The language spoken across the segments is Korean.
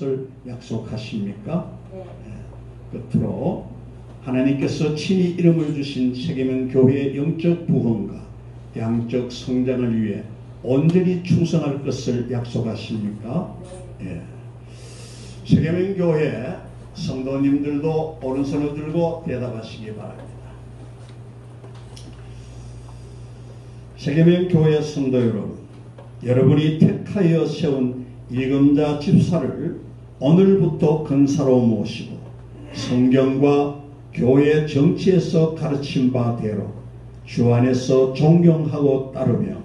것을 약속하십니까? 끝으로 하나님께서 친히 이름을 주신 세계명 교회의 영적 부흥과 양적 성장을 위해 온전히 충성할 것을 약속하십니까? 세계명 교회 성도님들도 오른손을 들고 대답하시기 바랍니다. 세계명 교회 성도 여러분, 여러분이 택하여 세운 이금자 집사를 오늘부터 근사로 모시고 성경과 교회 정치에서 가르친 바대로 주 안에서 존경하고 따르며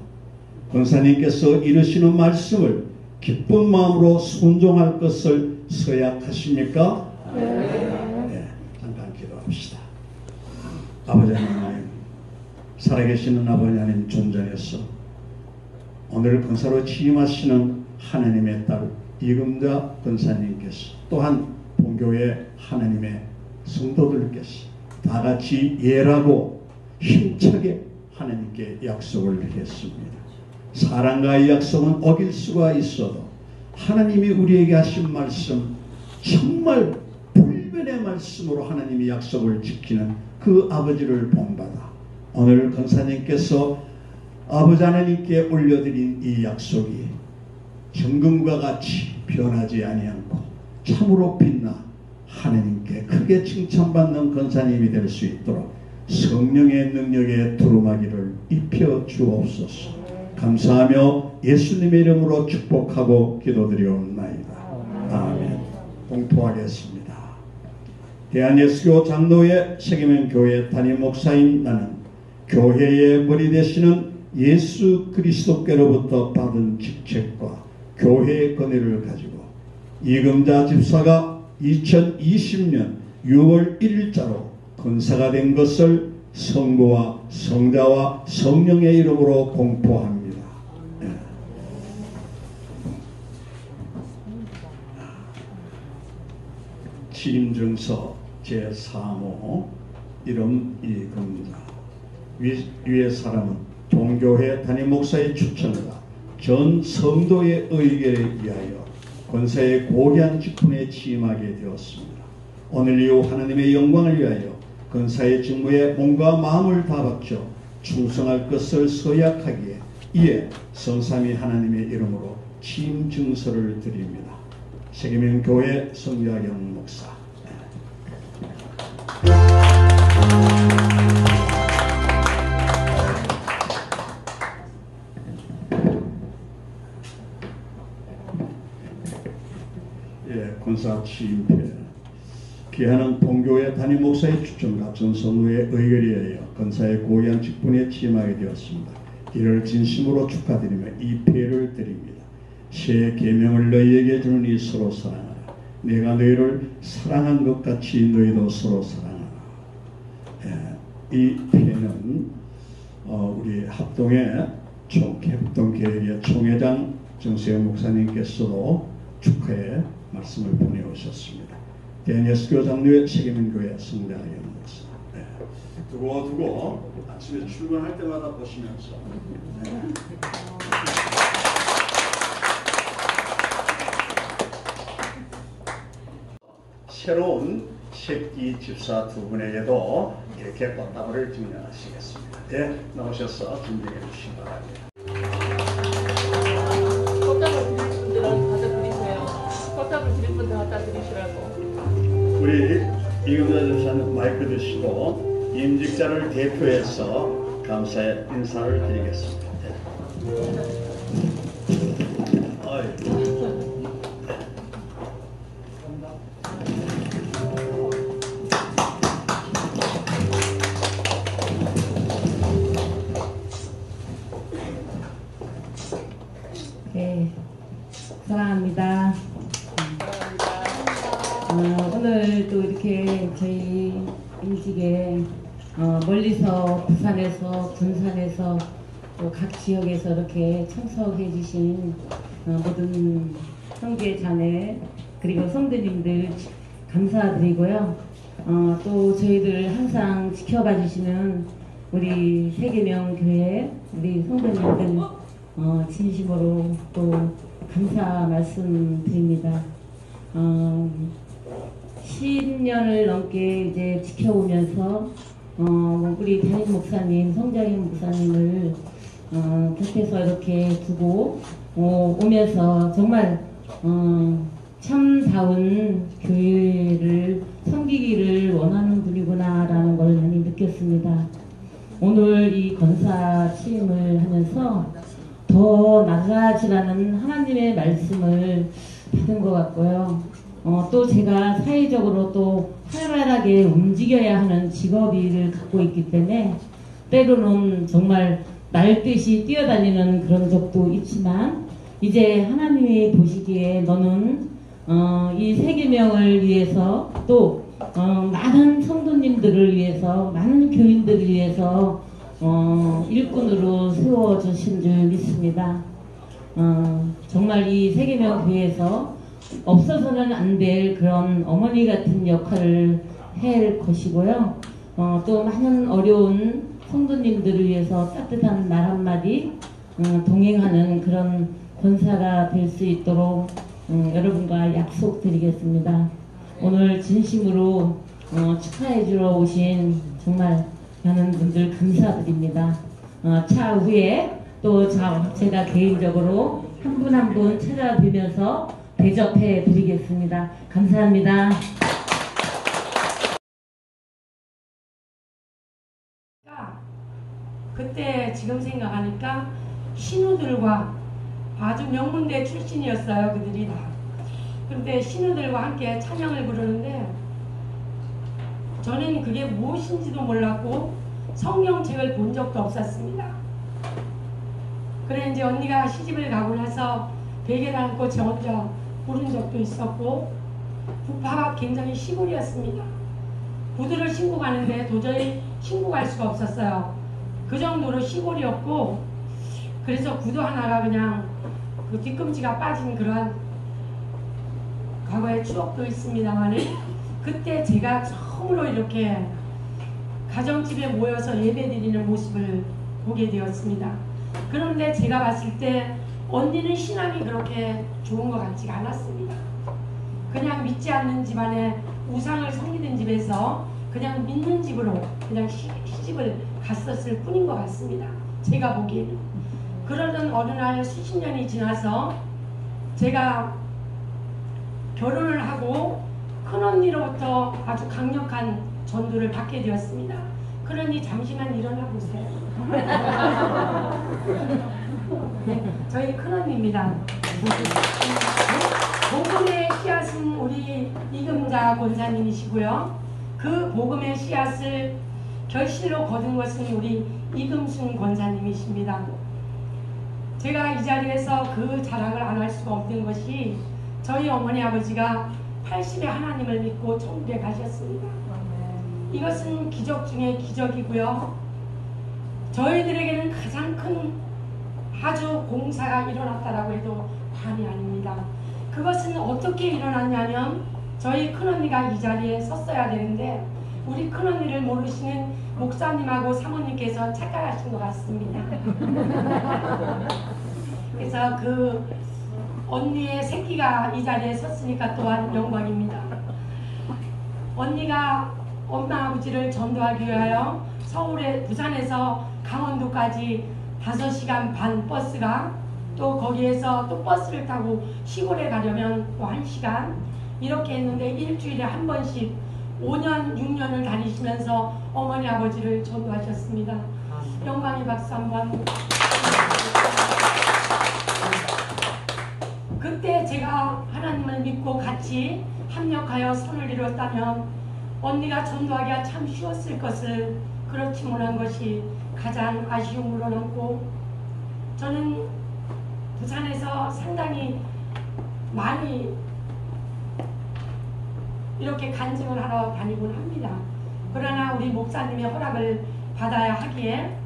권사님께서 이르시는 말씀을 기쁜 마음으로 순종할 것을 서약하십니까? 네, 잠깐 기도합시다. 아버지 하나님, 살아계시는 아버지 하나님 존전에서 오늘 권사로 취임하시는 하나님의 딸 이금자 권사님께서 또한 본교회 하나님의 성도들께서 다같이 예라고 힘차게 하나님께 약속을 했습니다. 사랑과의 약속은 어길 수가 있어도 하나님이 우리에게 하신 말씀, 정말 불변의 말씀으로 하나님이 약속을 지키는 그 아버지를 본받아 오늘 권사님께서 아버지 하나님께 올려드린 이 약속이 정금과 같이 변하지 아니하고 참으로 빛나 하나님께 크게 칭찬받는 권사님이 될 수 있도록 성령의 능력에 두루마기를 입혀 주옵소서. 감사하며 예수님의 이름으로 축복하고 기도드리옵나이다. 아멘. 공포하겠습니다. 대한예수교 장로회 세계명 교회 담임 목사인 나는 교회의 머리 되시는 예수 그리스도께로부터 받은 직책과 교회의 권위를 가지고 이금자 집사가 2020년 6월 1일자로 권사가 된 것을 성부와 성자와 성령의 이름으로 공포합니다. 취임증서 제3호 이름 이금자. 위의 사람은 동교회 담임 목사의 추천과 전 성도의 의결에 의하여 권사의 고귀한 직분에 취임하게 되었습니다. 오늘 이후 하나님의 영광을 위하여 권사의 직무에 몸과 마음을 다 바쳐 충성할 것을 서약하기에 이에 성삼위 하나님의 이름으로 취임 증서를 드립니다. 세계명 교회 성야경 목사. 권사 취임패. 기한은 본교회 담임 목사의 추천과 전성우의 의결에 의하여 권사의 고귀한 직분에 취임하게 되었습니다. 이를 진심으로 축하드리며 이 패를 드립니다. 새 계명을 너희에게 주노니 서로 사랑하라. 내가 너희를 사랑한 것 같이 너희도 서로 사랑하라. 이 패는 우리 합동의 합동교회의 총회장 정세영 목사님께서도 축하의 말씀을 보내오셨습니다. 대한예수교 장로회 세계명교회 성자영 목사. 두고 아침에 출근할 때마다 보시면서 새로운 새끼 집사 두 분에게도 이렇게 꽃다발을 증정하시겠습니다. 네, 나오셔서 증정해 주시기 바랍니다. 우리 이금자 집사는 마이크 드시고 임직자를 대표해서 감사의 인사를 드리겠습니다. 네, 사랑합니다. 오늘 또 이렇게 저희 임직에 멀리서 부산에서 군산에서 또 각 지역에서 이렇게 참석해 주신 모든 형제 자매 그리고 성도님들 감사드리고요. 또 저희들 항상 지켜봐 주시는 우리 세계명 교회 우리 성도님들 진심으로 또 감사 말씀드립니다. 10년을 넘게 이제 지켜오면서 우리 담임 목사님, 성장인 목사님을 곁에서 이렇게 두고 오면서 정말 참다운 교회를 섬기기를 원하는 분이구나라는 걸 많이 느꼈습니다. 오늘 이 권사 취임을 하면서 더 나아지라는 하나님의 말씀을 받은 것 같고요. 또 제가 사회적으로 또 활발하게 움직여야 하는 직업을 갖고 있기 때문에 때로는 정말 날듯이 뛰어다니는 그런 적도 있지만 이제 하나님이 보시기에 너는 이 세계명을 위해서 또 많은 성도님들을 위해서 많은 교인들을 위해서 일꾼으로 세워주신 줄 믿습니다. 정말 이 세계명 교회에서 없어서는 안 될 그런 어머니 같은 역할을 할 것이고요. 또 많은 어려운 성도님들을 위해서 따뜻한 말 한마디 동행하는 그런 권사가 될 수 있도록 여러분과 약속드리겠습니다. 오늘 진심으로 축하해 주러 오신 정말 많은 분들 감사드립니다. 차후에 또 제가 개인적으로 한 분 한 분 찾아뵈면서 대접해 드리겠습니다. 감사합니다. 그때 지금 생각하니까 신우들과 아주 명문대 출신이었어요. 그들이 다. 그런데 신우들과 함께 찬양을 부르는데 저는 그게 무엇인지도 몰랐고 성경책을 본 적도 없었습니다. 그래 이제 언니가 시집을 가고 나서 베개를 안고 저 혼자 부른 적도 있었고 부파가 굉장히 시골이었습니다. 구두를 신고 가는데 도저히 신고 갈 수가 없었어요. 그 정도로 시골이었고 그래서 구두 하나가 그냥 그 뒤꿈치가 빠진 그러한 과거의 추억도 있습니다만 그때 제가 처음으로 이렇게 가정집에 모여서 예배드리는 모습을 보게 되었습니다. 그런데 제가 봤을 때 언니는 신앙이 그렇게 좋은 것 같지가 않았습니다. 그냥 믿지 않는 집안에 우상을 섬기는 집에서 그냥 믿는 집으로 그냥 시집을 갔었을 뿐인 것 같습니다. 제가 보기에는. 그러던 어느 날 수십 년이 지나서 제가 결혼을 하고 큰언니로부터 아주 강력한 전도를 받게 되었습니다. 그러니 잠시만 일어나 보세요. 네, 저희 큰언니입니다. 복음의 씨앗은 우리 이금자 권사님이시고요. 그 복음의 씨앗을 결실로 거둔 것은 우리 이금순 권사님이십니다. 제가 이 자리에서 그 자랑을 안 할 수가 없는 것이 저희 어머니 아버지가 80에 하나님을 믿고 천국에 가셨습니다. 이것은 기적 중에 기적이고요. 저희들에게는 가장 큰 아주 공사가 일어났다라고 해도 과언이 아닙니다. 그것은 어떻게 일어났냐면 저희 큰언니가 이 자리에 섰어야 되는데 우리 큰언니를 모르시는 목사님하고 사모님께서 착각하신 것 같습니다. 그래서 그 언니의 새끼가 이 자리에 섰으니까 또한 영광입니다. 언니가 엄마 아버지를 전도하기 위하여 부산에서 강원도까지 5시간 반 버스가 또 거기에서 또 버스를 타고 시골에 가려면 또 1시간 이렇게 했는데 일주일에 한 번씩 5년 6년을 다니시면서 어머니 아버지를 전도하셨습니다. 영광의 박수 한번. 그때 제가 하나님을 믿고 같이 합력하여 선을 이뤘다면 언니가 전도하기가 참 쉬웠을 것을 그렇지 못한 것이 가장 아쉬움으로 남고 저는 부산에서 상당히 많이 이렇게 간증을 하러 다니곤 합니다. 그러나 우리 목사님의 허락을 받아야 하기에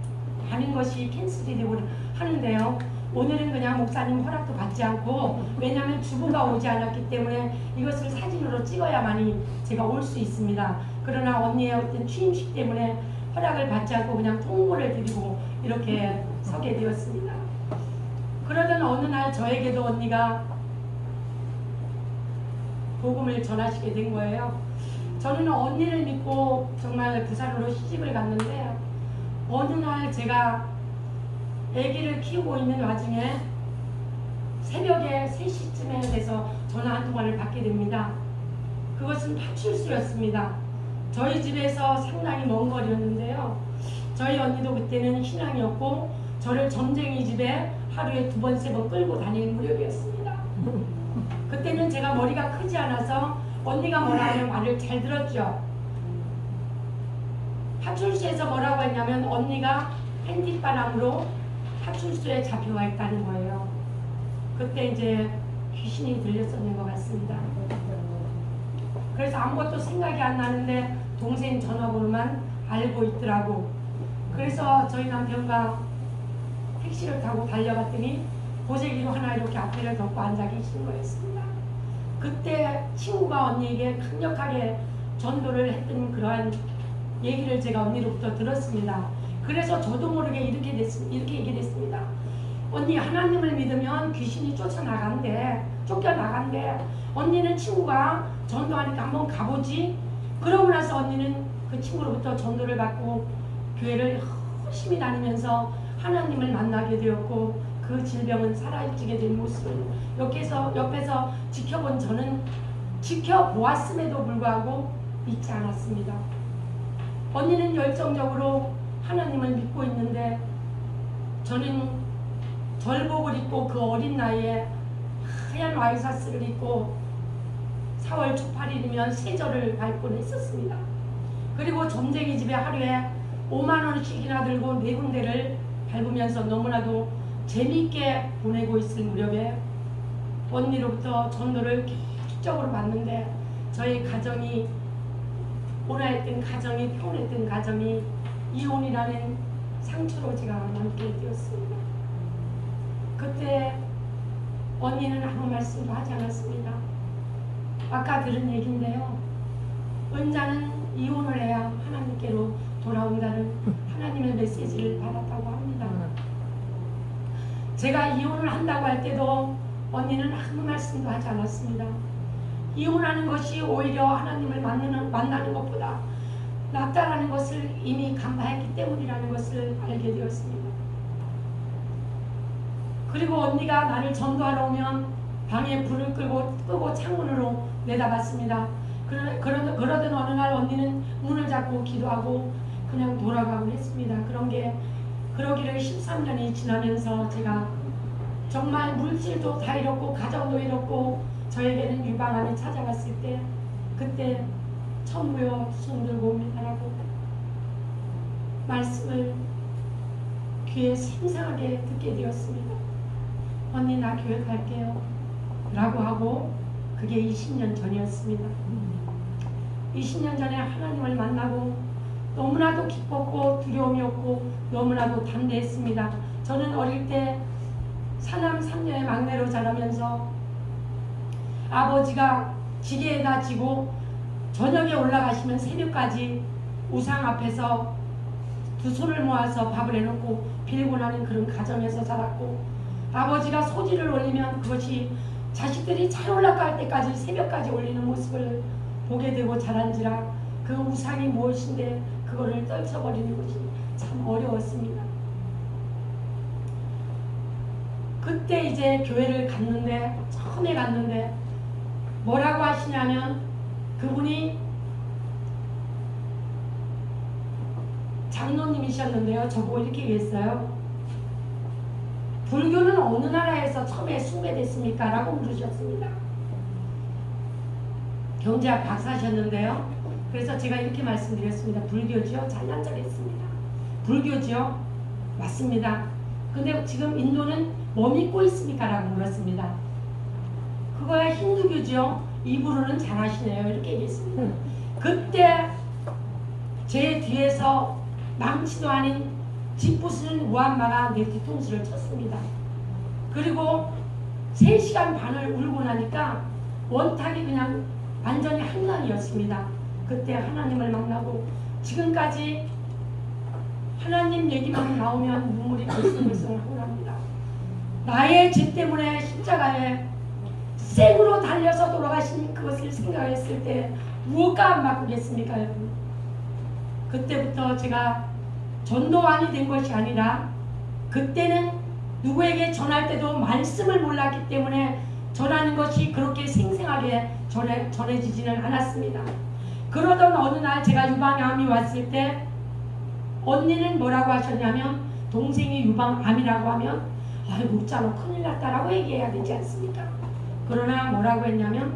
하는 것이 캔슬이 되고 하는데요. 오늘은 그냥 목사님 허락도 받지 않고 왜냐하면 주부가 오지 않았기 때문에 이것을 사진으로 찍어야만이 제가 올 수 있습니다. 그러나 언니의 어떤 취임식 때문에 허락을 받지 않고 그냥 통보를 드리고 이렇게 서게 되었습니다. 그러던 어느 날 저에게도 언니가 복음을 전하시게 된 거예요. 저는 언니를 믿고 정말 부산으로 시집을 갔는데 어느 날 제가 아기를 키우고 있는 와중에 새벽에 3시쯤에 돼서 전화 한 통화를 받게 됩니다. 그것은 파출소였습니다. 저희 집에서 상당히 먼 거리였는데요. 저희 언니도 그때는 신앙이었고 저를 점쟁이 집에 하루에 2번, 3번 끌고 다니는 무렵이었습니다. 그때는 제가 머리가 크지 않아서 언니가 뭐라 하면 말을 잘 들었죠. 파출소에서 뭐라고 했냐면 언니가 핸디바람으로 파출소에 잡혀가 있다는 거예요. 그때 이제 귀신이 들렸었는 것 같습니다. 그래서 아무것도 생각이 안 나는데 동생 전화번호만 알고 있더라고. 그래서 저희 남편과 택시를 타고 달려갔더니 보재기로 하나 이렇게 앞에를 덮고 앉아 계신 거였습니다. 그때 친구가 언니에게 강력하게 전도를 했던 그러한 얘기를 제가 언니로부터 들었습니다. 그래서 저도 모르게 이렇게 얘기했습니다. 언니, 하나님을 믿으면 귀신이 쫓겨나간대. 언니는 친구가 전도하니까 한번 가보지. 그러고 나서 언니는 그 친구로부터 전도를 받고 교회를 열심히 다니면서 하나님을 만나게 되었고 그 질병은 사라지게 된 모습을 옆에서 지켜본 저는 지켜보았음에도 불구하고 믿지 않았습니다. 언니는 열정적으로 하나님을 믿고 있는데 저는 절복을 입고 그 어린 나이에 하얀 와이셔츠를 입고 4월 초 8일이면 세절을 밟곤 했었습니다. 그리고 점쟁이 집에 하루에 5만 원씩이나 들고 4군데를 밟으면서 너무나도 재미있게 보내고 있을 무렵에 언니로부터 전도를 계속적으로 받는데 저희 가정이 온화했던 가정이 평온했던 가정이 이혼이라는 상처로 제가 남게 되었습니다. 그때 언니는 아무 말씀도 하지 않았습니다. 아까 들은 얘기인데요. 은자는 이혼을 해야 하나님께로 돌아온다는 하나님의 메시지를 받았다고 합니다. 제가 이혼을 한다고 할 때도 언니는 아무 말씀도 하지 않았습니다. 이혼하는 것이 오히려 하나님을 만나는 것보다 낫다라는 것을 이미 간파했기 때문이라는 것을 알게 되었습니다. 그리고 언니가 나를 전도하러 오면 방에 불을 끄고 창문으로 내다봤습니다. 그러던 어느 날 언니는 문을 잡고 기도하고 그냥 돌아가곤 했습니다. 그러기를 13년이 지나면서 제가 정말 물질도 다 잃었고 가정도 잃었고 저에게는 유방암이 찾아왔을 때 그때 천부여 손 들고 옵니다라고 말씀을 귀에 생생하게 듣게 되었습니다. 언니, 나 교회 갈게요 라고 하고 그게 20년 전이었습니다. 20년 전에 하나님을 만나고 너무나도 기뻤고 두려움이 없고 너무나도 담대했습니다. 저는 어릴 때 사남 3녀의 막내로 자라면서 아버지가 지게에다 지고 저녁에 올라가시면 새벽까지 우상 앞에서 두 손을 모아서 밥을 해놓고 빌고 나는 그런 가정에서 자랐고 아버지가 소지를 올리면 그것이 자식들이 잘 올라갈 때까지 새벽까지 올리는 모습을 보게 되고 자란지라 그 우상이 무엇인데 그거를 떨쳐버리는 것이 참 어려웠습니다. 그때 이제 교회를 갔는데 처음에 갔는데 뭐라고 하시냐면 그분이 장로님이셨는데요. 저보고 이렇게 얘기했어요. 불교는 어느 나라에서 처음에 숭배됐습니까? 라고 물으셨습니다. 경제학 박사셨는데요. 그래서 제가 이렇게 말씀드렸습니다. 불교지요? 잘난 척했습니다. 불교지요? 맞습니다. 근데 지금 인도는 뭐 믿고 있습니까? 라고 물었습니다. 그거야 힌두교지요? 입으로는 잘하시네요. 이렇게 얘기했습니다. 그때 제 뒤에서 망치도 아닌 집 부수는 무한마가 내 뒤통수를 쳤습니다. 그리고 3시간 반을 울고 나니까 원탁이 그냥 완전히 한강이었습니다. 그때 하나님을 만나고 지금까지 하나님 얘기만 나오면 눈물이 글썽글썽 하고 납니다. 나의 죄 때문에 십자가에 생으로 달려서 돌아가신 그것을 생각했을 때 무엇과 안 바꾸겠습니까, 여러분? 그때부터 제가 전도관이 된 것이 아니라 그때는 누구에게 전할 때도 말씀을 몰랐기 때문에 전하는 것이 그렇게 생생하게 전해지지는 않았습니다. 그러던 어느 날 제가 유방암이 왔을 때 언니는 뭐라고 하셨냐면, 동생이 유방암이라고 하면 아이고 짜로 큰일 났다라고 얘기해야 되지 않습니까? 그러나 뭐라고 했냐면,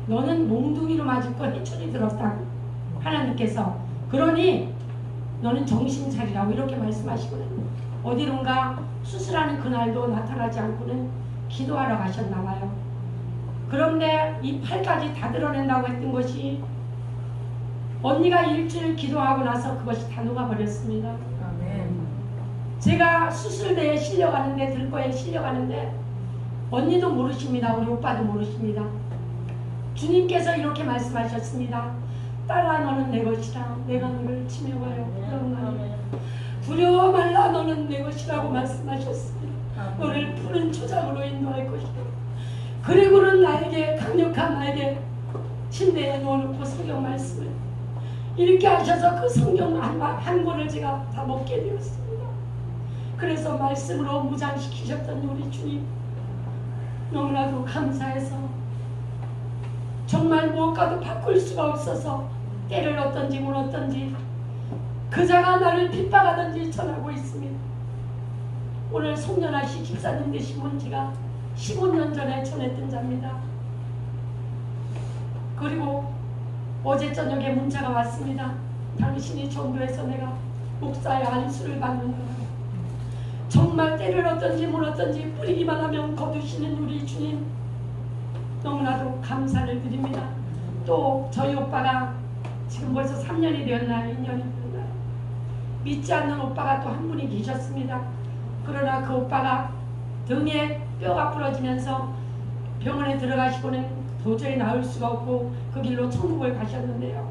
너는 몽둥이로 맞을 거 해초리 들었다고 하나님께서, 그러니 너는 정신 차리라고 이렇게 말씀하시거든요. 어디론가 수술하는 그날도 나타나지 않고는 기도하러 가셨나 봐요. 그런데 이 팔까지 다 드러낸다고 했던 것이 언니가 일주일 기도하고 나서 그것이 다 녹아버렸습니다. 아멘. 제가 수술대에 실려가는데, 들거에 실려가는데 언니도 모르십니다. 우리 오빠도 모르십니다. 주님께서 이렇게 말씀하셨습니다. 딸아, 너는 내 것이라. 내가 너를 치매와요. 두려워 말라. 너는 내 것이라고 말씀하셨습니다. 너를 푸른 초장으로 인도할 것이다. 그리고는 나에게, 강력한 나에게 침대에 놓아놓고 성경 말씀을 이렇게 하셔서 그 성경 한 권을 제가 다 먹게 되었습니다. 그래서 말씀으로 무장시키셨던 우리 주님, 너무나도 감사해서 정말 무엇과도 바꿀 수가 없어서 때를 어떤지 물었던지 그 자가 나를 핍박하던지 전하고 있습니다. 오늘 송년아씨 집사님 되신 분 제가 15년 전에 전했던 자입니다. 그리고 어제 저녁에 문자가 왔습니다. 당신이 전도해서 내가 목사의 안수를 받는다. 정말 때를 어떤지 물었던지 뿌리기만 하면 거두시는 우리 주님, 너무나도 감사를 드립니다. 또 저희 오빠가 지금 벌써 3년이 되었나 2년이 되었나 믿지 않는 오빠가 또 한 분이 계셨습니다. 그러나 그 오빠가 등에 뼈가 부러지면서 병원에 들어가시고는 도저히 나을 수가 없고 그 길로 천국을 가셨는데요.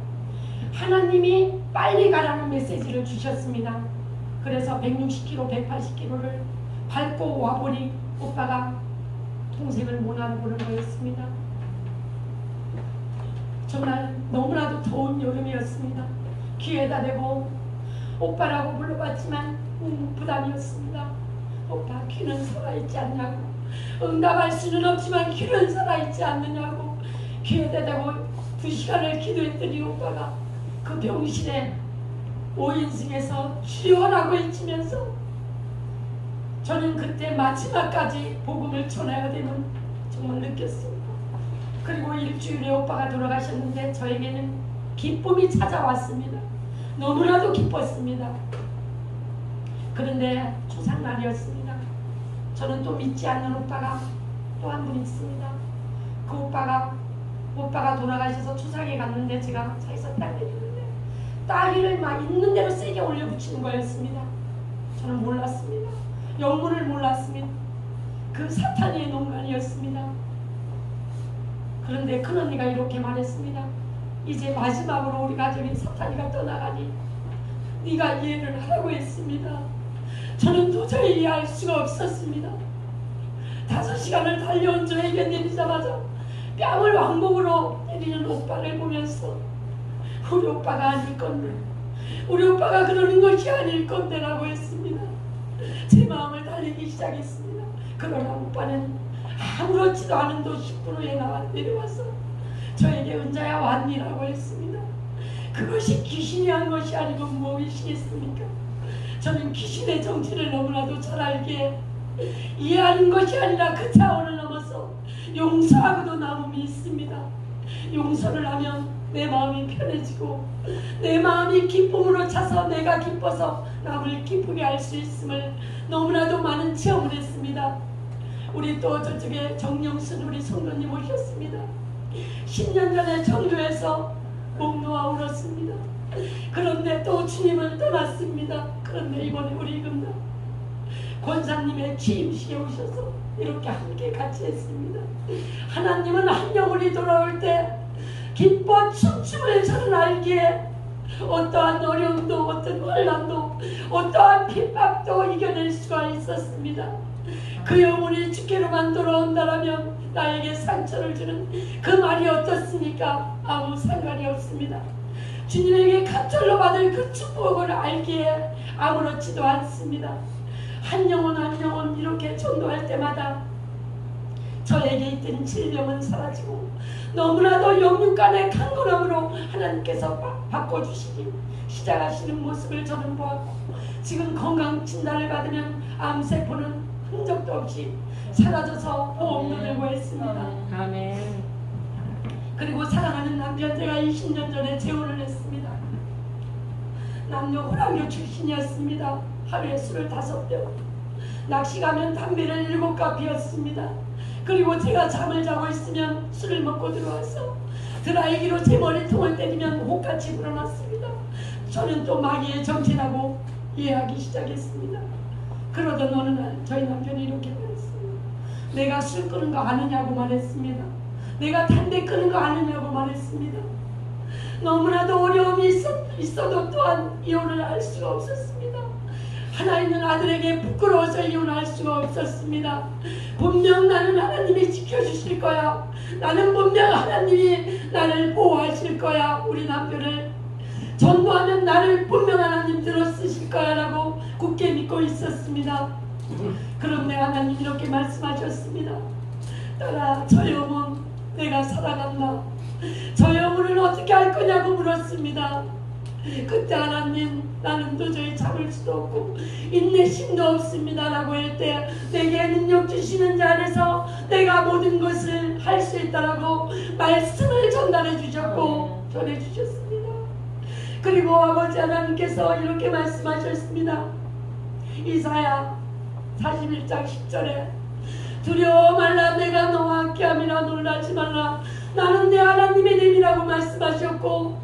하나님이 빨리 가라는 메시지를 주셨습니다. 그래서 160km, 180km를 밟고 와보니 오빠가 동생을 못 알아보는 거였습니다. 정말 너무나도 더운 여름이었습니다. 귀에다 대고 오빠라고 불러봤지만 부담이었습니다. 오빠 귀는 살아있지 않냐고, 응답할 수는 없지만 귀는 살아있지 않느냐고 귀에다 대고 2시간을 기도했더니 오빠가 그 병실에 5인승에서 주여라고 외치면서, 저는 그때 마지막까지 복음을 전해야 되는 정말 느꼈습니다. 그리고 일주일에 오빠가 돌아가셨는데 저에게는 기쁨이 찾아왔습니다. 너무나도 기뻤습니다. 그런데 초상날이었습니다. 저는 또 믿지 않는 오빠가 또 한 분 있습니다. 그 오빠가 돌아가셔서 초상에 갔는데 제가 차에서 딱 내리는데 따위를 막 있는 대로 세게 올려붙이는 거였습니다. 저는 몰랐습니다. 영문을 몰랐습니다. 그 사탄의 농간이었습니다. 그런데 큰언니가 이렇게 말했습니다. 이제 마지막으로 우리 가족인 사탄이가 떠나가니 네가 이해를 하라고 했습니다. 저는 도저히 이해할 수가 없었습니다. 5시간을 달려온 저에게 내리자마자 뺨을 왕복으로 때리는 오빠를 보면서 우리 오빠가 아닐 건데, 우리 오빠가 그러는 것이 아닐 건데라고 했습니다. 제 마음을 달리기 시작했습니다. 그러나 오빠는 아무렇지도 않은 도 10분 후에 내려와서 저에게 은자야 왔니라고 했습니다. 그것이 귀신이 한 것이 아니고 무엇이겠습니까? 저는 귀신의 정체를 너무나도 잘 알기에 이해하는 것이 아니라 그 차원을 넘어서 용서하고도 남음이 있습니다. 용서를 하면 내 마음이 편해지고 내 마음이 기쁨으로 차서 내가 기뻐서 남을 기쁘게 할 수 있음을 너무나도 많은 체험을 했습니다. 우리 또 저쪽에 정영순 우리 성도님 오셨습니다. 10년 전에 전도해서 목 놓아 울었습니다. 그런데 또 주님을 떠났습니다. 그런데 이번에 우리 금나 권사님의 취임식에 오셔서 이렇게 함께 같이 했습니다. 하나님은 한 영혼이 돌아올 때 기뻐 춤춤을 저는 알기에 어떠한 어려움도 어떤 환난도 어떠한 핍박도 이겨낼 수가 있었습니다. 그 영혼이 주께로만 돌아온다라면 나에게 상처를 주는 그 말이 어떻습니까? 아무 상관이 없습니다. 주님에게 간절로 받을 그 축복을 알기에 아무렇지도 않습니다. 한 영혼 한 영혼 이렇게 전도할 때마다 저에게 있던 질병은 사라지고 너무나도 영육간의 강건함으로 하나님께서 바꿔주시기 시작하시는 모습을 저는 보았고, 지금 건강 진단을 받으면 암세포는 흔적도 없이 사라져서 보험료를 구했습니다. 아멘. 그리고 사랑하는 남편, 제가 20년 전에 재혼을 했습니다. 남녀 호랑교 출신이었습니다. 하루에 술을 5병, 낚시 가면 담배를 7갑 피웠습니다. 그리고 제가 잠을 자고 있으면 술을 먹고 들어와서 드라이기로 제 머리통을 때리면 혹같이 불어났습니다. 저는 또 마귀의 정체라고 이해하기 시작했습니다. 그러던 어느 날 저희 남편이 이렇게 말했습니다. 내가 술 끄는 거 아느냐고 말했습니다. 내가 담배 끄는 거 아느냐고 말했습니다. 너무나도 어려움이 있어도 또한 이혼을 할 수가 없었습니다. 하나 있는 아들에게 부끄러워서 이혼할 수가 없었습니다. 분명 나는 하나님이 지켜주실 거야. 나는 분명 하나님이 나를 보호하실 거야. 우리 남편을 전도하면 나를 분명 하나님 들어 쓰실 거야 라고 굳게 믿고 있었습니다. 그런데 하나님 이렇게 말씀하셨습니다. 딸아, 저 영혼 내가 살아간다. 저 영혼을 어떻게 할 거냐고 물었습니다. 그때 하나님, 나는 도저히 참을 수도 없고 인내심도 없습니다 라고 할 때, 내게 능력 주시는 자 안에서 내가 모든 것을 할 수 있다라고 말씀을 전달해 주셨고 전해 주셨습니다. 그리고 아버지 하나님께서 이렇게 말씀하셨습니다. 이사야 41장 10절에 두려워 말라, 내가 너와 함께함이라. 놀라지 말라, 나는 내 하나님의 님이라고 말씀하셨고,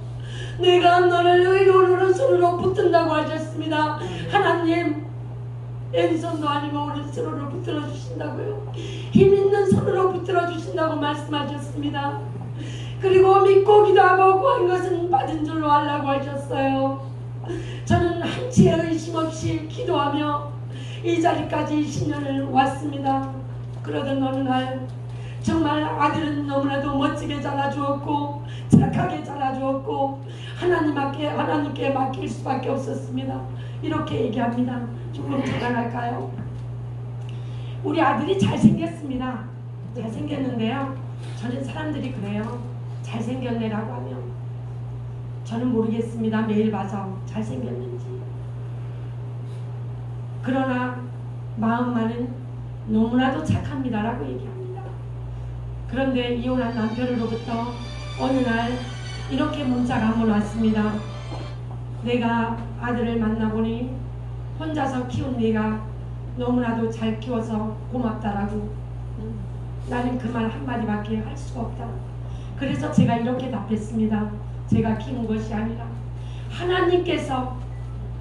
내가 너를 의로운 오른손으로 붙든다고 하셨습니다. 하나님 왼손도 아니고 오른손으로 붙들어 주신다고요. 힘 있는 손으로 붙들어 주신다고 말씀하셨습니다. 그리고 믿고 기도하고 구한 것은 받은 줄로 알라고 하셨어요. 저는 한치의 의심 없이 기도하며 이 자리까지 20년을 왔습니다. 그러던 어느 날 정말 아들은 너무나도 멋지게 자라주었고 착하게 자라주었고 하나님께 맡길 수밖에 없었습니다. 이렇게 얘기합니다. 조금 자랑할까요? 우리 아들이 잘생겼습니다. 잘생겼는데요, 저는 사람들이 그래요. 잘생겼네라고 하면 저는 모르겠습니다. 매일 봐서 잘생겼는지. 그러나 마음만은 너무나도 착합니다라고 얘기합니다. 그런데 이혼한 남편으로부터 어느 날 이렇게 문자가 한번 왔습니다. 내가 아들을 만나보니 혼자서 키운 네가 너무나도 잘 키워서 고맙다라고. 나는 그 말 한마디밖에 할 수가 없다. 그래서 제가 이렇게 답했습니다. 제가 키운 것이 아니라 하나님께서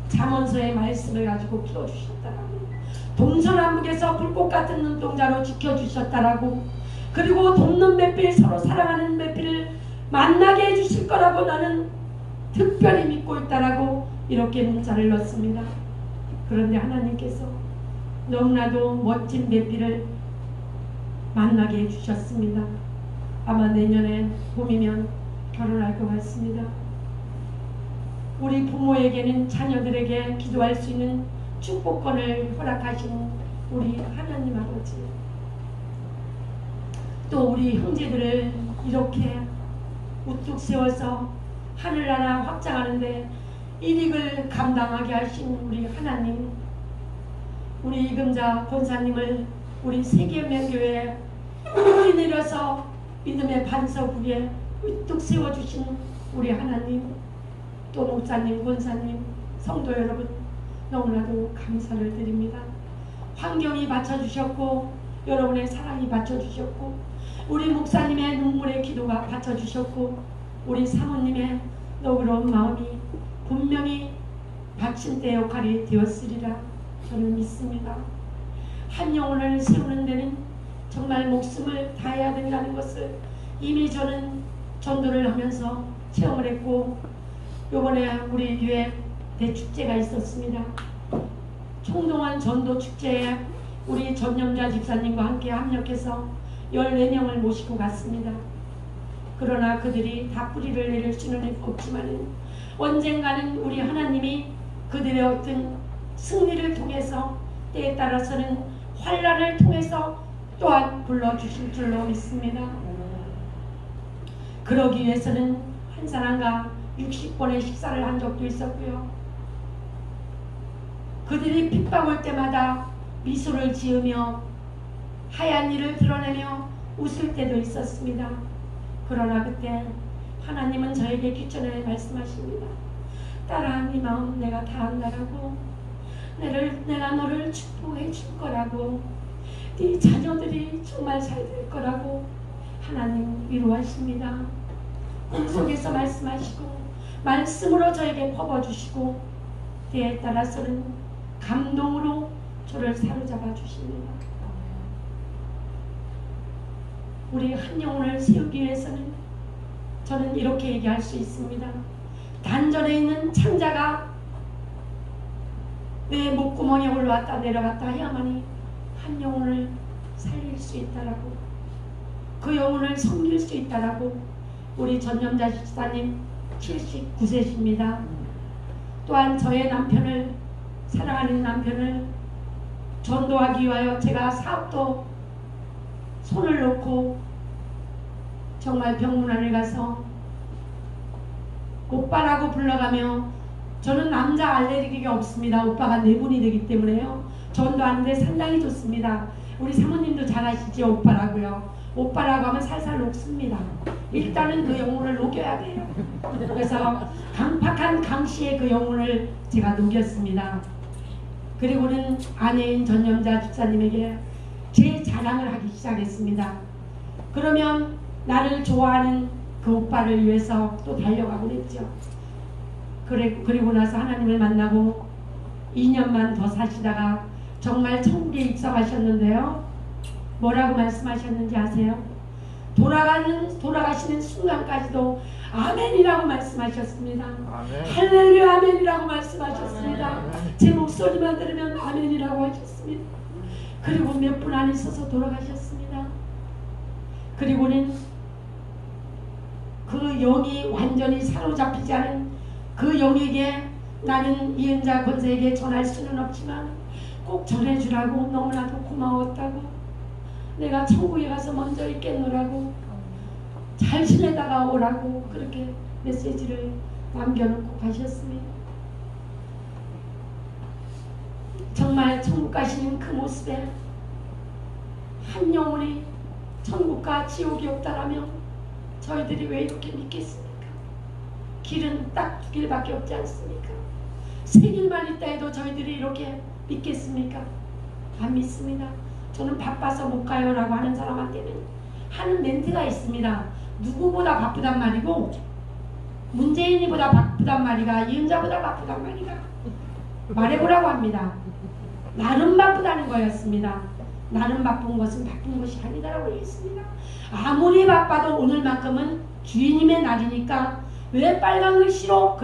잠언서의 말씀을 가지고 키워주셨다라고. 동서남북에서 불꽃 같은 눈동자로 지켜주셨다라고. 그리고 돕는 매필, 서로 사랑하는 매필을 만나게 해주실 거라고 나는 특별히 믿고 있다라고 이렇게 문자를 넣습니다. 그런데 하나님께서 너무나도 멋진 매필을 만나게 해주셨습니다. 아마 내년에 봄이면 결혼할 것 같습니다. 우리 부모에게는 자녀들에게 기도할 수 있는 축복권을 허락하신 우리 하나님 아버지, 또 우리 형제들을 이렇게 우뚝 세워서 하늘나라 확장하는데 일익을 감당하게 하신 우리 하나님, 우리 이금자 권사님을 우리 세계명교회에 뿌리 내려서 믿음의 반석 위에 우뚝 세워주신 우리 하나님, 또 목사님, 권사님, 성도 여러분, 너무나도 감사를 드립니다. 환경이 받쳐주셨고 여러분의 사랑이 받쳐주셨고 우리 목사님의 눈물의 기도가 받쳐주셨고 우리 사모님의 너그러운 마음이 분명히 받침대 역할이 되었으리라 저는 믿습니다. 한 영혼을 세우는 데는 정말 목숨을 다해야 된다는 것을 이미 저는 전도를 하면서 체험을 했고 요번에 우리 교회 대축제가 있었습니다. 총동원 전도 축제에 우리 전념자 집사님과 함께 합력해서 14명을 모시고 갔습니다. 그러나 그들이 다 뿌리를 내릴 수는 없지만 언젠가는 우리 하나님이 그들의 어떤 승리를 통해서 때에 따라서는 환란을 통해서 또한 불러주실 줄로 믿습니다. 그러기 위해서는 한 사람과 60번의 식사를 한 적도 있었고요. 그들이 핍박올 때마다 미소를 지으며 하얀 이를 드러내며 웃을 때도 있었습니다. 그러나 그때 하나님은 저에게 귀전에 말씀하십니다. 딸아, 네 마음 내가 다 안다라고, 내가 너를 축복해 줄 거라고, 네 자녀들이 정말 잘 될 거라고 하나님 위로하십니다. 꿈속에서 말씀하시고 말씀으로 저에게 퍼부어주시고 때에 따라서는 감동으로 저를 사로잡아 주십니다. 우리 한 영혼을 세우기 위해서는 저는 이렇게 얘기할 수 있습니다. 단전에 있는 창자가 내 목구멍에 올라왔다 내려갔다 해야만이 한 영혼을 살릴 수 있다라고, 그 영혼을 섬길 수 있다라고 우리 전념자 집사님 79세십니다. 또한 저의 남편을, 사랑하는 남편을 전도하기 위하여 제가 사업도 손을 놓고 정말 병문안을 가서 오빠라고 불러가며, 저는 남자 알레르기가 없습니다. 오빠가 4분이 되기 때문에요. 전도하는데 상당히 좋습니다. 우리 사모님도 잘 아시죠? 오빠라고요. 오빠라고 하면 살살 녹습니다. 일단은 그 영혼을 녹여야 돼요. 그래서 강팍한 강씨의 그 영혼을 제가 녹였습니다. 그리고는 아내인 전념자 집사님에게 제 자랑을 하기 시작했습니다. 그러면 나를 좋아하는 그 오빠를 위해서 또 달려가곤 했죠. 그리고 나서 하나님을 만나고 2년만 더 사시다가 정말 천국에 입성하셨는데요. 뭐라고 말씀하셨는지 아세요? 돌아가시는 순간까지도 아멘이라고 말씀하셨습니다. 아멘. 할렐루야 아멘이라고 말씀하셨습니다. 아멘. 제 목소리만 들으면 아멘이라고 하셨습니다. 그리고 몇 분 안 있어서 돌아가셨습니다. 그리고는 그 영이 완전히 사로잡히지 않은 그 영에게 나는 이은자 권사에게 전할 수는 없지만 꼭 전해주라고, 너무나도 고마웠다고, 내가 천국에 가서 먼저 있겠노라고, 잘 지내다가 오라고 그렇게 메시지를 남겨놓고 가셨습니다. 정말 천국 가시는 그 모습에 한 영혼이 천국과 지옥이 없다라면 저희들이 왜 이렇게 믿겠습니까? 길은 딱 2길밖에 없지 않습니까? 3길만 있다 해도 저희들이 이렇게 믿겠습니까? 안 믿습니다. 저는 바빠서 못 가요 라고 하는 사람한테는 하는 멘트가 있습니다. 누구보다 바쁘단 말이고, 문재인이보다 바쁘단 말이가, 이은자보다 바쁘단 말이가 말해보라고 합니다. 나름 바쁘다는 거였습니다. 나름 바쁜 것은 바쁜 것이 아니다라고 얘기했습니다. 아무리 바빠도 오늘만큼은 주인님의 날이니까 왜 빨간 글씨로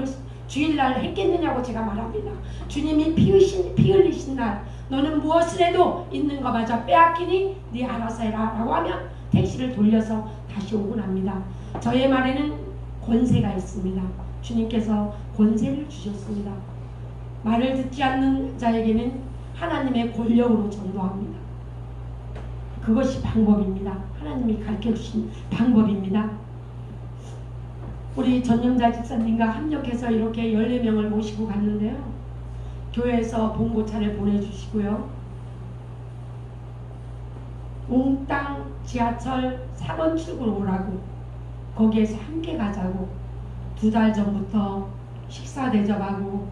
주일날 했겠느냐고 제가 말합니다. 주님이 피 흘리신 날 너는 무엇을 해도 있는 것마저 빼앗기니 네 알아서 해라 라고 하면 택시를 돌려서 다시 오곤 합니다. 저의 말에는 권세가 있습니다. 주님께서 권세를 주셨습니다. 말을 듣지 않는 자에게는 하나님의 권력으로 전도합니다. 그것이 방법입니다. 하나님이 가르쳐주신 방법입니다. 우리 전념자 집사님과 합력해서 이렇게 14명을 모시고 갔는데요. 교회에서 봉고차를 보내주시고요. 몽땅 지하철 4번 출구로 오라고, 거기에서 함께 가자고 2달 전부터 식사 대접하고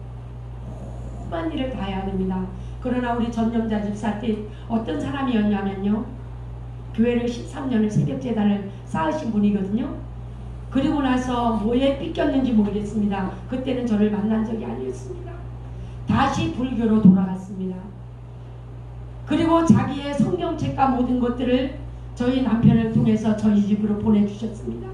험한 일을 다 해야 됩니다. 그러나 우리 전념자 집사 때 어떤 사람이었냐면요. 교회를 13년을 새벽재단을 쌓으신 분이거든요. 그리고 나서 뭐에 삐꼈는지 모르겠습니다. 그때는 저를 만난 적이 아니었습니다. 다시 불교로 돌아갔습니다. 그리고 자기의 성경책과 모든 것들을 저희 남편을 통해서 저희 집으로 보내주셨습니다.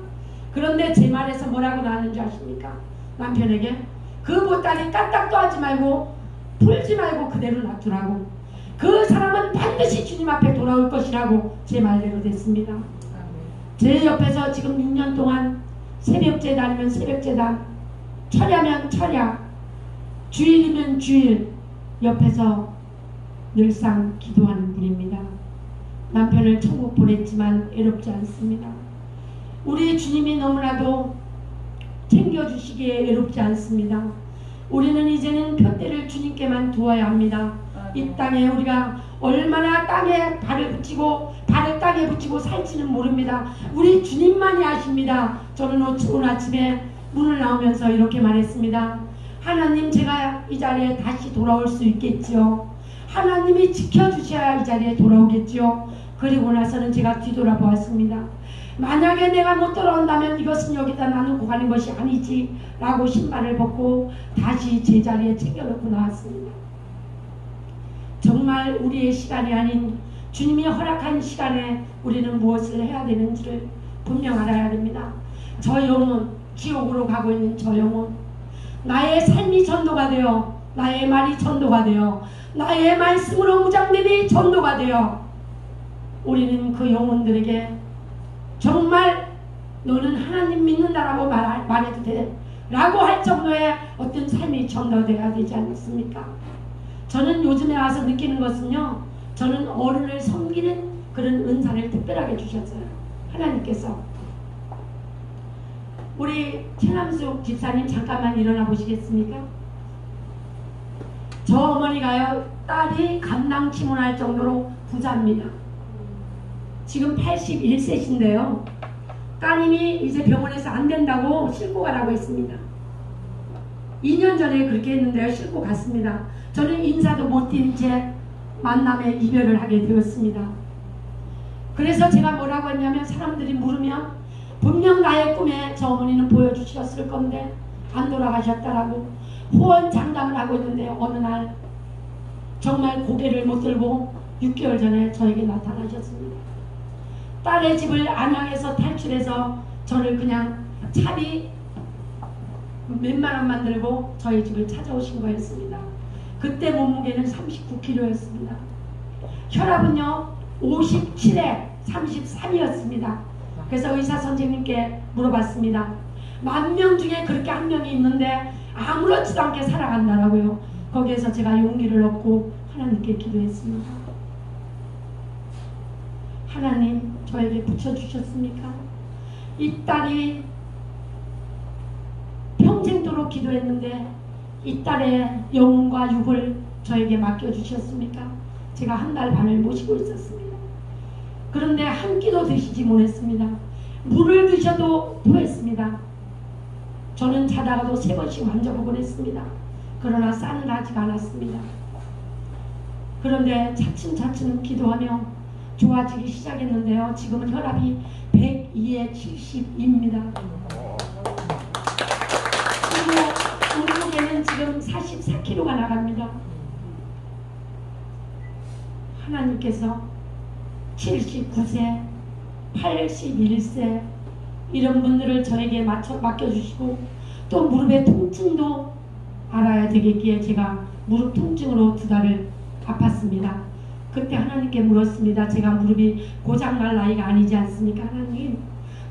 그런데 제 말에서 뭐라고 나왔는지 아십니까? 남편에게 그 보따리 까딱도 하지 말고 풀지 말고 그대로 놔두라고. 그 사람은 반드시 주님 앞에 돌아올 것이라고 제 말대로 됐습니다. 제 옆에서 지금 6년 동안 새벽제단이면 새벽제단, 철야면 철야, 주일이면 주일 옆에서 늘상 기도하는 분입니다. 남편을 천국 보냈지만 애롭지 않습니다. 우리 주님이 너무나도 챙겨주시기에 외롭지 않습니다. 우리는 이제는 표대를 주님께만 두어야 합니다. 이 땅에 우리가 얼마나 땅에 발을 붙이고 발을 땅에 붙이고 살지는 모릅니다. 우리 주님만이 아십니다. 저는 오늘 아침에 문을 나오면서 이렇게 말했습니다. 하나님, 제가 이 자리에 다시 돌아올 수 있겠지요. 하나님이 지켜주셔야 이 자리에 돌아오겠지요. 그리고 나서는 제가 뒤돌아보았습니다. 만약에 내가 못 돌아온다면 이것은 여기다 나누고 가는 것이 아니지 라고 신발을 벗고 다시 제자리에 챙겨놓고 나왔습니다. 정말 우리의 시간이 아닌 주님이 허락한 시간에 우리는 무엇을 해야 되는지를 분명 알아야 됩니다. 저 영혼, 지옥으로 가고 있는 저 영혼, 나의 삶이 전도가 되어, 나의 말이 전도가 되어, 나의 말씀으로 무장됨이 전도가 되어, 우리는 그 영혼들에게 정말 너는 하나님 믿는다라고 말해도 돼 라고 할 정도의 어떤 삶이 전도되어야 되지 않습니까? 저는 요즘에 와서 느끼는 것은요, 저는 어른을 섬기는 그런 은사를 특별하게 주셨어요. 하나님께서. 우리 최남숙 집사님 잠깐만 일어나 보시겠습니까? 저 어머니가요, 딸이 감낭치문할 정도로 부자입니다. 지금 81세신데요. 따님이 이제 병원에서 안 된다고 싣고 가라고 했습니다. 2년 전에 그렇게 했는데요. 싣고 갔습니다. 저는 인사도 못 드린 채 만남에 이별을 하게 되었습니다. 그래서 제가 뭐라고 했냐면, 사람들이 물으면 분명 나의 꿈에 저 어머니는 보여주셨을 건데 안 돌아가셨다라고 호언장담을 하고 있는데, 어느 날 정말 고개를 못 들고 6개월 전에 저에게 나타나셨습니다. 딸의 집을 안양에서 탈출해서 저를 그냥 차비 몇만 원만 들고 저희 집을 찾아오신 거였습니다. 그때 몸무게는 39kg였습니다. 혈압은요 57에 33이었습니다. 그래서 의사 선생님께 물어봤습니다. 10,000명 중에 그렇게 한 명이 있는데 아무렇지도 않게 살아간다라고요. 거기에서 제가 용기를 얻고 하나님께 기도했습니다. 하나님, 저에게 붙여주셨습니까? 이 딸이 평생도록 기도했는데 이 딸의 영혼과 육을 저에게 맡겨주셨습니까? 제가 1달 반을 모시고 있었습니다. 그런데 한 끼도 드시지 못했습니다. 물을 드셔도 토했습니다. 저는 자다가도 3번씩 만져보곤 했습니다. 그러나 싸늘하지가 않았습니다. 그런데 차츰차츰 기도하며 좋아지기 시작했는데요. 지금은 혈압이 102에 70입니다. 그리고 몸무게는 지금 44kg가 나갑니다. 하나님께서 79세, 81세 이런 분들을 저에게 맡겨주시고, 또 무릎의 통증도 알아야 되겠기에 제가 무릎 통증으로 2달을 아팠습니다. 그때 하나님께 물었습니다. 제가 무릎이 고장날 나이가 아니지 않습니까? 하나님,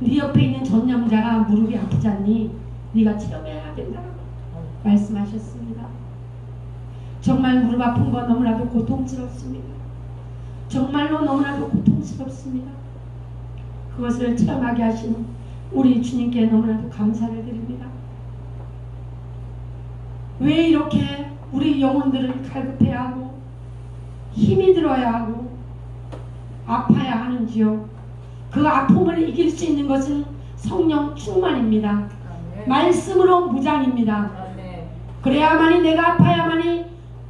네 옆에 있는 전염자가 무릎이 아프지 않니? 네가 체험해야 된다고 말씀하셨습니다. 정말 무릎 아픈 건 너무나도 고통스럽습니다. 정말로 너무나도 고통스럽습니다. 그것을 체험하게 하신 우리 주님께 너무나도 감사를 드립니다. 왜 이렇게 우리 영혼들을 갈급해야 하고 힘이 들어야 하고 아파야 하는지요? 그 아픔을 이길 수 있는 것은 성령 충만입니다. 아멘. 말씀으로 무장입니다. 아멘. 그래야만이 내가 아파야만이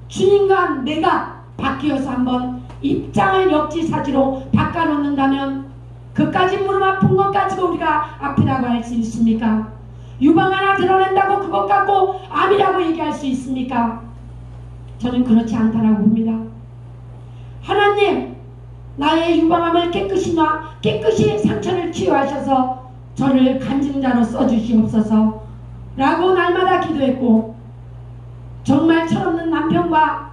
주님과 내가 바뀌어서 한번 입장을 역지사지로 바꿔놓는다면 그까지 무릎 아픈 것 가지고 우리가 아프다고 할 수 있습니까? 유방 하나 드러낸다고 그것 갖고 암이라고 얘기할 수 있습니까? 저는 그렇지 않다라고 봅니다. 하나님, 나의 유방암을 깨끗이 상처를 치유하셔서 저를 간증자로 써주시옵소서. 라고 날마다 기도했고, 정말 철없는 남편과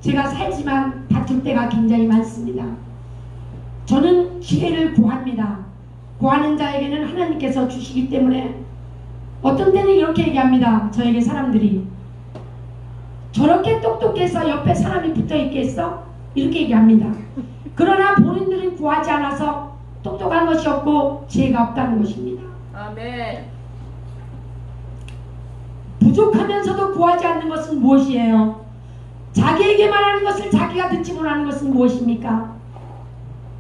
제가 살지만 다툴 때가 굉장히 많습니다. 저는 기회를 구합니다. 구하는 자에게는 하나님께서 주시기 때문에 어떤 때는 이렇게 얘기합니다. 저에게 사람들이 저렇게 똑똑해서 옆에 사람이 붙어 있겠어? 이렇게 얘기합니다. 그러나 본인들은 구하지 않아서 똑똑한 것이 없고 지혜가 없다는 것입니다. 아멘. 부족하면서도 구하지 않는 것은 무엇이에요? 자기에게 말하는 것을 자기가 듣지 못하는 것은 무엇입니까?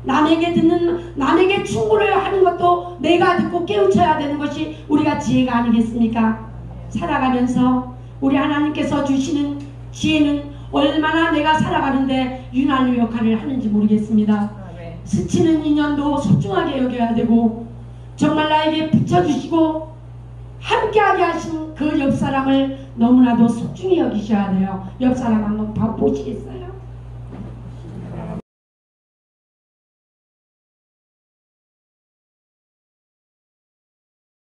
남에게 충고를 하는 것도 내가 듣고 깨우쳐야 되는 것이 우리가 지혜가 아니겠습니까? 살아가면서 우리 하나님께서 주시는 지혜는 얼마나 내가 살아가는데 윤활유 역할을 하는지 모르겠습니다. 스치는 인연도 소중하게 여겨야 되고, 정말 나에게 붙여주시고 함께하게 하신 그 옆사람을 너무나도 소중히 여기셔야 돼요. 옆사람 한번 보시겠어요?